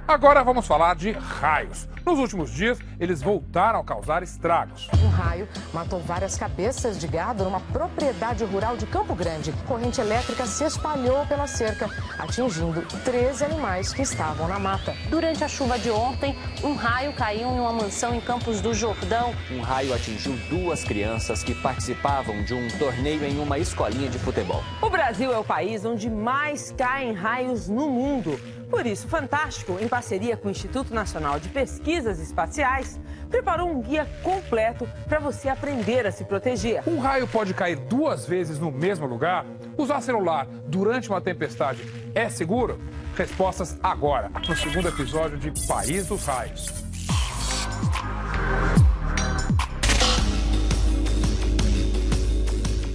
Agora vamos falar de raios. Nos últimos dias, eles voltaram a causar estragos. Um raio matou várias cabeças de gado numa propriedade rural de Campo Grande. Corrente elétrica se espalhou pela cerca, atingindo 13 animais que estavam na mata. Durante a chuva de ontem, um raio caiu em uma mansão em Campos do Jordão. Um raio atingiu 2 crianças que participavam de um torneio em uma escolinha de futebol. O Brasil é o país onde mais caem raios no mundo. Por isso, o Fantástico, em parceria com o Instituto Nacional de Pesquisas Espaciais, preparou um guia completo para você aprender a se proteger. Um raio pode cair 2 vezes no mesmo lugar? Usar celular durante uma tempestade é seguro? Respostas agora, no segundo episódio de País dos Raios.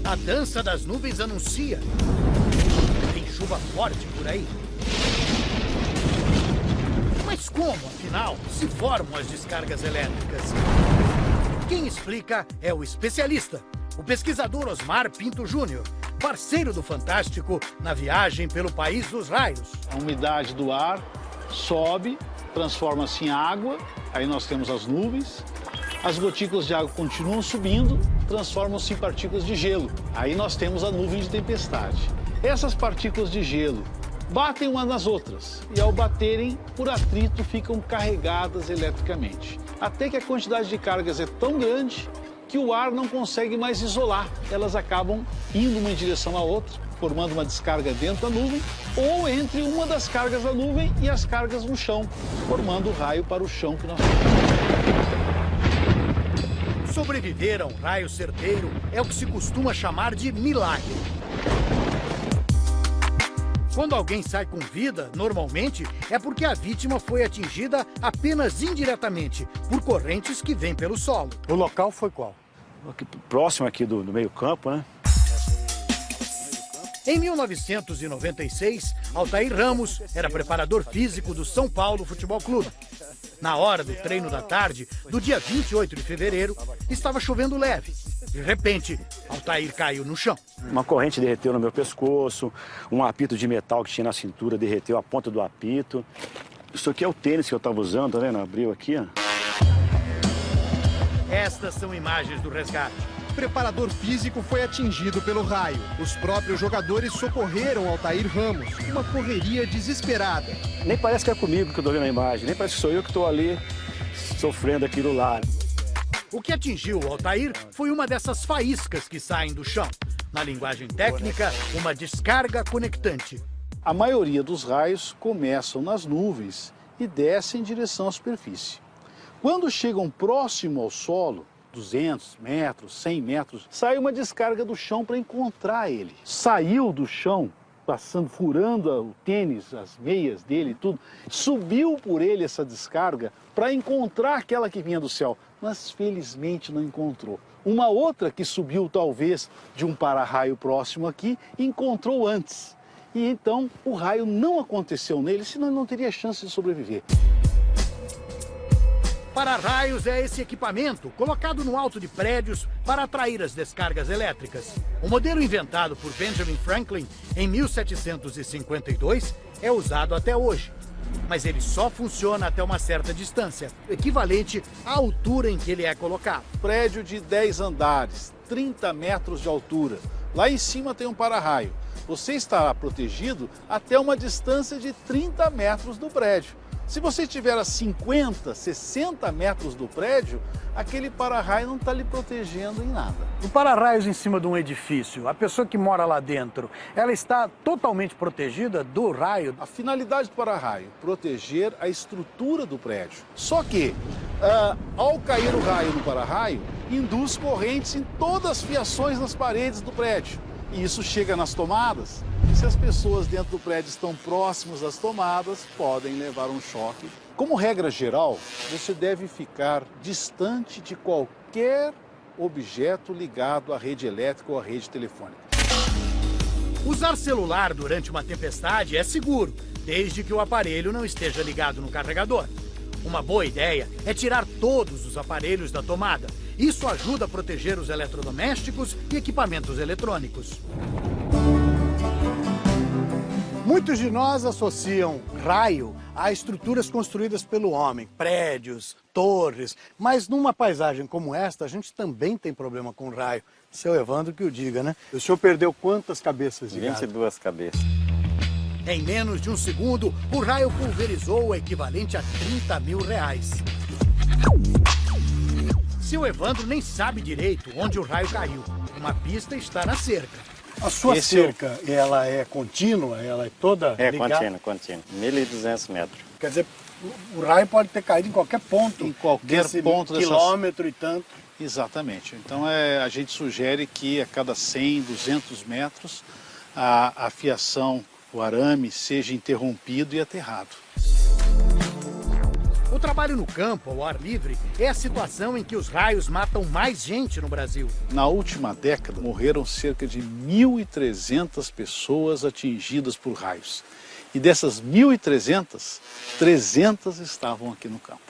A dança das nuvens anuncia. Tem chuva forte por aí. Mas como, afinal, se formam as descargas elétricas? Quem explica é o especialista, o pesquisador Osmar Pinto Júnior, parceiro do Fantástico na viagem pelo País dos Raios. A umidade do ar sobe, transforma-se em água, aí nós temos as nuvens. As gotículas de água continuam subindo, transformam-se em partículas de gelo. Aí nós temos a nuvem de tempestade. Essas partículas de gelo batem umas nas outras e, ao baterem, por atrito, ficam carregadas eletricamente. Até que a quantidade de cargas é tão grande que o ar não consegue mais isolar. Elas acabam indo uma em direção à outra, formando uma descarga dentro da nuvem ou entre uma das cargas da nuvem e as cargas no chão, formando o raio para o chão que nós temos. Sobreviver a um raio certeiro é o que se costuma chamar de milagre. Quando alguém sai com vida, normalmente, é porque a vítima foi atingida apenas indiretamente por correntes que vêm pelo solo. O local foi qual? Aqui, próximo aqui do meio campo, né? Em 1996, Altair Ramos era preparador físico do São Paulo Futebol Clube. Na hora do treino da tarde, do dia 28 de fevereiro, estava chovendo leve. De repente, Altair caiu no chão. Uma corrente derreteu no meu pescoço, um apito de metal que tinha na cintura derreteu a ponta do apito. Isso aqui é o tênis que eu estava usando, tá vendo? Abriu aqui, ó. Estas são imagens do resgate. O preparador físico foi atingido pelo raio. Os próprios jogadores socorreram Altair Ramos. Uma correria desesperada. Nem parece que é comigo que eu tô vendo a imagem, nem parece que sou eu que estou ali sofrendo aquilo lá. O que atingiu o Altair foi uma dessas faíscas que saem do chão. Na linguagem técnica, uma descarga conectante. A maioria dos raios começam nas nuvens e descem em direção à superfície. Quando chegam próximo ao solo, 200 metros, 100 metros, sai uma descarga do chão para encontrar ele. Saiu do chão, passando, furando o tênis, as meias dele e tudo, subiu por ele essa descarga para encontrar aquela que vinha do céu, mas felizmente não encontrou. Uma outra que subiu talvez de um para-raio próximo aqui, encontrou antes. E então o raio não aconteceu nele, senão ele não teria chance de sobreviver. Para-raios é esse equipamento colocado no alto de prédios para atrair as descargas elétricas. O modelo inventado por Benjamin Franklin em 1752 é usado até hoje. Mas ele só funciona até uma certa distância, equivalente à altura em que ele é colocado. Prédio de 10 andares, 30 metros de altura. Lá em cima tem um para-raio. Você estará protegido até uma distância de 30 metros do prédio. Se você estiver a 50, 60 metros do prédio, aquele para-raio não está lhe protegendo em nada. O para-raios em cima de um edifício, a pessoa que mora lá dentro, ela está totalmente protegida do raio? A finalidade do para-raio, proteger a estrutura do prédio. Só que, ao cair o raio no para-raio, induz correntes em todas as fiações nas paredes do prédio. E isso chega nas tomadas. E se as pessoas dentro do prédio estão próximas das tomadas, podem levar um choque. Como regra geral, você deve ficar distante de qualquer objeto ligado à rede elétrica ou à rede telefônica. Usar celular durante uma tempestade é seguro, desde que o aparelho não esteja ligado no carregador. Uma boa ideia é tirar todos os aparelhos da tomada. Isso ajuda a proteger os eletrodomésticos e equipamentos eletrônicos. Muitos de nós associam raio a estruturas construídas pelo homem, prédios, torres, mas numa paisagem como esta, a gente também tem problema com raio. Seu Evandro que o diga, né? O senhor perdeu quantas cabeças de gado? 22 cabeças. Em menos de um segundo, o raio pulverizou o equivalente a R$30 mil. Seu Evandro nem sabe direito onde o raio caiu. Uma pista está na cerca. A sua cerca, ela é contínua? Ela é toda ligada? Contínua. 1.200 metros. Quer dizer, o raio pode ter caído em qualquer ponto. Em qualquer ponto quilômetro e tanto. Exatamente. Então a gente sugere que a cada 100, 200 metros a fiação, o arame, seja interrompido e aterrado. O trabalho no campo, ao ar livre, é a situação em que os raios matam mais gente no Brasil. Na última década, morreram cerca de 1.300 pessoas atingidas por raios. E dessas 1.300, 300 estavam aqui no campo.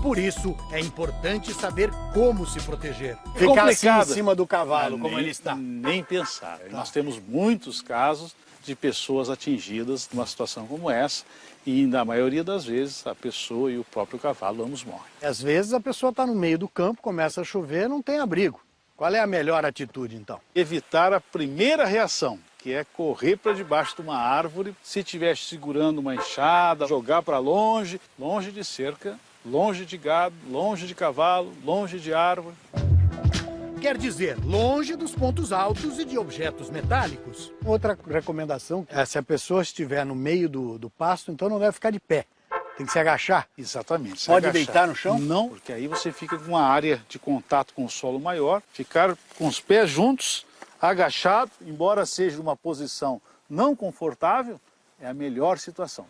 Por isso, é importante saber como se proteger. Ficar assim em cima do cavalo, como ele está. Nem pensar. Nós temos muitos casos de pessoas atingidas numa situação como essa. E na maioria das vezes a pessoa e o próprio cavalo ambos morrem. Às vezes a pessoa está no meio do campo, começa a chover, não tem abrigo. Qual é a melhor atitude então? Evitar a primeira reação, que é correr para debaixo de uma árvore, se estiver segurando uma enxada, jogar para longe, longe de cerca, longe de gado, longe de cavalo, longe de árvore. Quer dizer, longe dos pontos altos e de objetos metálicos. Outra recomendação é se a pessoa estiver no meio do pasto, então não deve ficar de pé. Tem que se agachar. Exatamente. Pode deitar no chão? Não, porque aí você fica com uma área de contato com o solo maior. Ficar com os pés juntos, agachado, embora seja uma posição não confortável, é a melhor situação.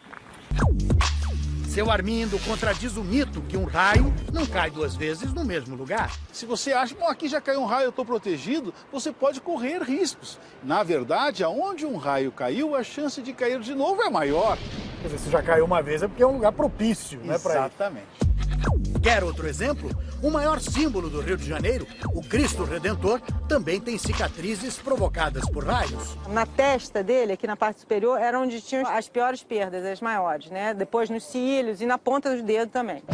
Seu Armindo contradiz o mito que um raio não cai duas vezes no mesmo lugar. Se você acha, bom, aqui já caiu um raio, eu estou protegido, você pode correr riscos. Na verdade, aonde um raio caiu, a chance de cair de novo é maior. Quer dizer, se já caiu uma vez é porque é um lugar propício, né? Exatamente. Quer outro exemplo? O maior símbolo do Rio de Janeiro, o Cristo Redentor, também tem cicatrizes provocadas por raios. Na testa dele, aqui na parte superior, era onde tinham as piores perdas, as maiores, né? Depois nos cílios e na ponta dos dedos também.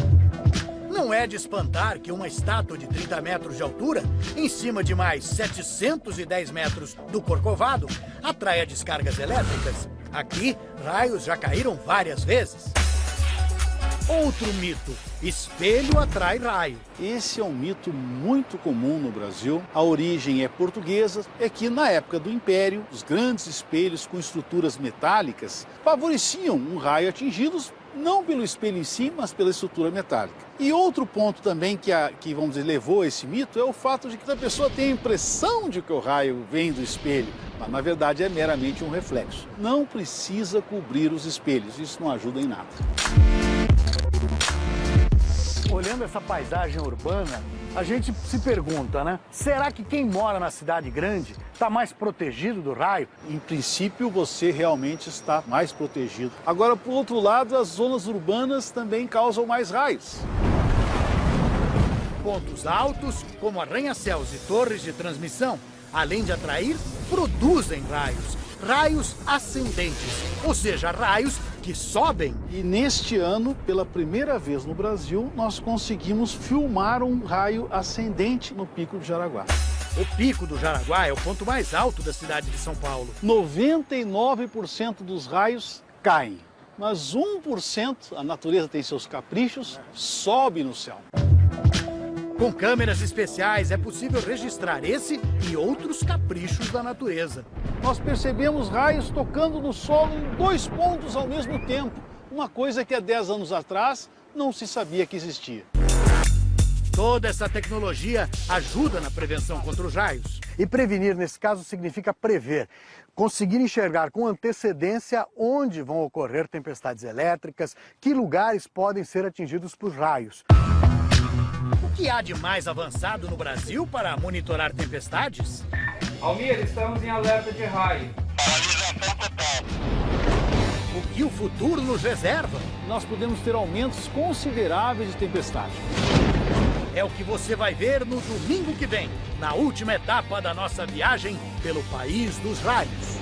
Não é de espantar que uma estátua de 30 metros de altura, em cima de mais 710 metros do Corcovado, atraia descargas elétricas. Aqui, raios já caíram várias vezes. Outro mito, espelho atrai raio. Esse é um mito muito comum no Brasil. A origem é portuguesa, é que na época do Império, os grandes espelhos com estruturas metálicas favoreciam um raio atingidos não pelo espelho em si, mas pela estrutura metálica. E outro ponto também que vamos dizer, levou a esse mito é o fato de que a pessoa tem a impressão de que o raio vem do espelho, mas na verdade é meramente um reflexo. Não precisa cobrir os espelhos, isso não ajuda em nada. Olhando essa paisagem urbana, a gente se pergunta, né? Será que quem mora na cidade grande está mais protegido do raio? Em princípio, você realmente está mais protegido. Agora, por outro lado, as zonas urbanas também causam mais raios. Pontos altos, como arranha-céus e torres de transmissão, além de atrair, produzem raios. Raios ascendentes, ou seja, raios que sobem. E neste ano, pela primeira vez no Brasil, nós conseguimos filmar um raio ascendente no Pico do Jaraguá. O Pico do Jaraguá é o ponto mais alto da cidade de São Paulo. 99% dos raios caem, mas 1%, a natureza tem seus caprichos, sobe no céu. Com câmeras especiais é possível registrar esse e outros caprichos da natureza. Nós percebemos raios tocando no solo em 2 pontos ao mesmo tempo, uma coisa que há 10 anos atrás não se sabia que existia. Toda essa tecnologia ajuda na prevenção contra os raios. E prevenir, nesse caso, significa prever. Conseguir enxergar com antecedência onde vão ocorrer tempestades elétricas, que lugares podem ser atingidos por raios. O que há de mais avançado no Brasil para monitorar tempestades? Almir, estamos em alerta de raio. O que o futuro nos reserva? Nós podemos ter aumentos consideráveis de tempestade. É o que você vai ver no domingo que vem, na última etapa da nossa viagem pelo país dos raios.